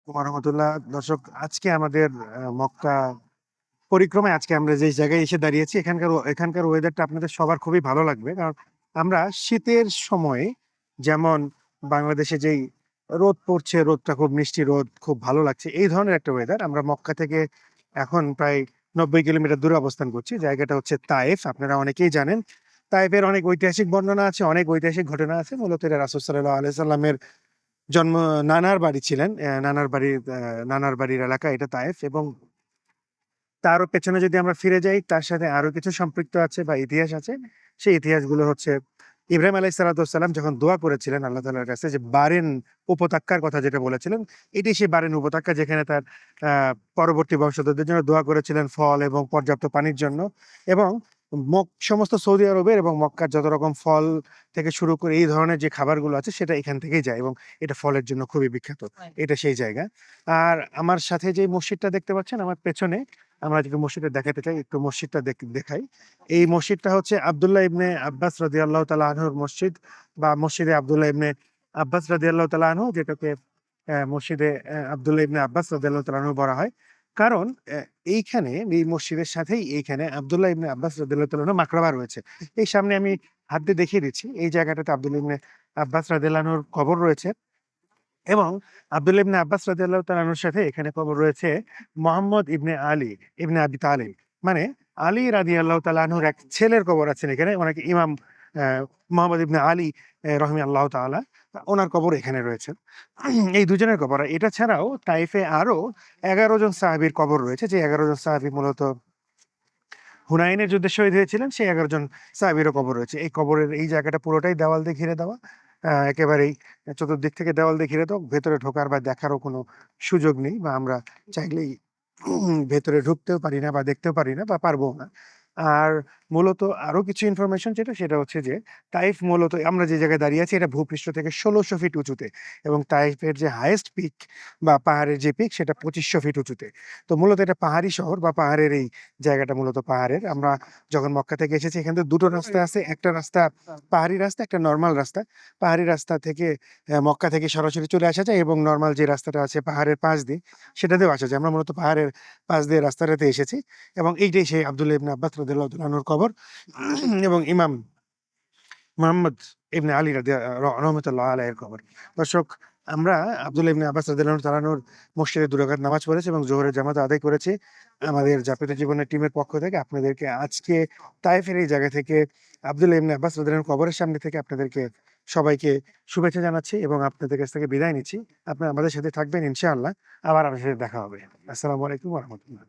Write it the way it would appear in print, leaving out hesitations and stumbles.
রহমতুল্লাহ। দর্শক, আজকে আমাদের মক্কা পরিক্রমায় আজকে আমরা যে জায়গায় এসে দাঁড়িয়েছি এখানকার ওয়েদারটা আপনাদের সবার খুবই ভালো লাগবে। কারণ আমরা শীতের সময়ে যেমন বাংলাদেশে যেই রোদ পড়ছে, রোদটা খুব মিষ্টি রোদ, খুব ভালো লাগছে। এই ধরনের একটা ওয়েদার আমরা মক্কা থেকে এখন প্রায় ৯০ কিলোমিটার দূরে অবস্থান করছি। জায়গাটা হচ্ছে তায়েফ। আপনারা অনেকেই জানেন। তায়েফের অনেক ঐতিহাসিক বর্ণনা আছে, অনেক ঐতিহাসিক ঘটনা আছে। মূলত এটা রাসূল সাল্লাল্লাহু আলাইহি সাল্লামের জন্ম নানার বাড়ি ছিলেন। নানার বাড়ির এলাকা এটা তায়েফ, এবং তারও পেছনে যদি আমরা ফিরে যাই তার সাথে আরো কিছু সম্পৃক্ত আছে বা ইতিহাস আছে। সেই ইতিহাসগুলো হচ্ছে ইব্রাহিম আলাইহিস সালাতু ওয়াস সালাম যখন দোয়া করেছিলেন আল্লাহ তাআলার কাছে, যে বারেন উপত্যকার কথা যেটা বলেছিলেন, এটি সেই বারেন উপত্যকা যেখানে তার পরবর্তী বংশধরদের জন্য দোয়া করেছিলেন ফল এবং পর্যাপ্ত পানির জন্য। এবং সমস্ত সৌদি আরবের এবং মক্কার যত রকম ফল থেকে শুরু করে এই ধরনের যে খাবারগুলো আছে সেটা এখান থেকেই যায়, এবং এটা ফলের জন্য খুবই বিখ্যাত। এটা সেই জায়গা। আর আমার সাথে যে মসজিদটা দেখতে পাচ্ছেন আমার পেছনে, আমরা যদি মসজিদটা দেখাতে চাই, একটু মসজিদটা দেখাই। এই মসজিদটা হচ্ছে আব্দুল্লাহ ইবনে আব্বাস রাদিয়াল্লাহু তাআলা আনহুর মসজিদ, বা মসজিদে আব্দুল্লাহ ইবনে আব্বাস রাদিয়াল্লাহু তাআলা আনহু, যেটাকে মসজিদে আব্দুল্লাহ ইবনে আব্বাস রাদিয়াল্লাহু তাআলা আনহু বলা হয়। কারণ এইখানে এই মসজিদের সাথেই এইখানে আব্দুল্লাহ ইবনে আব্বাস রাদিয়াল্লাহু তাআলা আনহুর মাকরাবা রয়েছে। এই সামনে আমি হাত দিয়ে দেখিয়ে দিচ্ছি। এই জায়গাটাতে আব্দুল্লাহ ইবনে আব্বাস রাদিয়াল্লাহু আনহুর কবর রয়েছে, এবং আব্দুল্লাহ ইবনে আব্বাস রাদিয়াল্লাহু তাআলা আনহুর সাথে এখানে কবর রয়েছে মুহাম্মদ ইবনে আলী ইবনে আবি তালিব। মানে আলী রাদিয়াল্লাহু তাআলা আনহুর এক ছেলের কবর আছেন এখানে। ওনাকে ইমাম মুহাম্মদ ইবনে আলী রাহিমাহুল্লাহু তাআলা, ওনার কবর এখানে রয়েছে। এই দুজনের কবর। আর এটা ছাড়াও তাইফে আরো ১১ জন সাহাবীর কবর রয়েছে, যে ১১ জন সাহাবী মূলত হুনাইনের যুদ্ধে শহীদ হয়েছিলেন। সেই ১১ জন সাহাবীরও কবর রয়েছে। এই কবরের এই জায়গাটা পুরোটাই দেওয়াল দিয়ে ঘিরে দেওয়া। একেবারেই চতুর্দিক থেকে দেওয়াল দিয়ে ঘিরে দেওয়া। ভেতরে ঢোকার বা দেখারও কোনো সুযোগ নেই, বা আমরা চাইলেই ভেতরে ঢুকতেও পারি না বা দেখতেও পারি না বা পারবও না। আর মূলত আরো কিছু ইনফরমেশন সেটা হচ্ছে যে তাইফ মূলত আমরা যে জায়গায় দাঁড়িয়ে আছি এটা ভূপৃষ্ঠ থেকে ১৬০০ ফিট উঁচুতে, এবং তাইফের যে হাইয়েস্ট পিক বা পাহাড়ের যে পিক সেটা ২৫০০ ফিট উঁচুতে। তো মূলত এটা পাহাড়ি শহর বা পাহাড়ের এই জায়গাটা মূলত পাহাড়ের। আমরা যখন মক্কা থেকে এসেছি এখান থেকে ২ টো রাস্তা আছে। একটা রাস্তা পাহাড়ি রাস্তা, একটা নরমাল রাস্তা। পাহাড়ি রাস্তা থেকে মক্কা থেকে সরাসরি চলে আসা যায়, এবং নরমাল যে রাস্তাটা আছে পাহাড়ের পাশ দিয়ে সেটা দিয়েও আসা যায়। আমরা মূলত পাহাড়ের পাশ দিয়ে রাস্তাটাতে এসেছি, এবং এইটাই সেই আব্দুল্লাহ ইবনে আব্বাস রাদিয়াল্লাহু তাআলা আনহুর কবর, এবং ইমাম মুহাম্মদ ইবনে আলী রাহমাতুল্লাহ আলাইহির কবর। দর্শক, আমরা আব্দুল্লাহ ইবনে আব্বাস রাদিয়াল্লাহু তাআলা আনহুর মসজিদে ২ রাকাত নামাজ পড়েছি এবং জোহরের জামাত আদায় করেছি। আমাদের যাপিত জীবনের টিমের পক্ষ থেকে আপনাদেরকে আজকে তায়েফের এই জায়গা থেকে আব্দুল্লাহ ইবনে আব্বাস রাদিয়াল্লাহু আনহুর কবরের সামনে থেকে আপনাদেরকে সবাইকে শুভেচ্ছা জানাচ্ছি এবং আপনাদের কাছ থেকে বিদায় নিচ্ছি। আপনারা আমাদের সাথে থাকবেন ইনশাআল্লাহ। আবার আপনাদের সাথে দেখা হবে। আসসালামু আলাইকুম ওয়া রাহমাতুল্লাহ।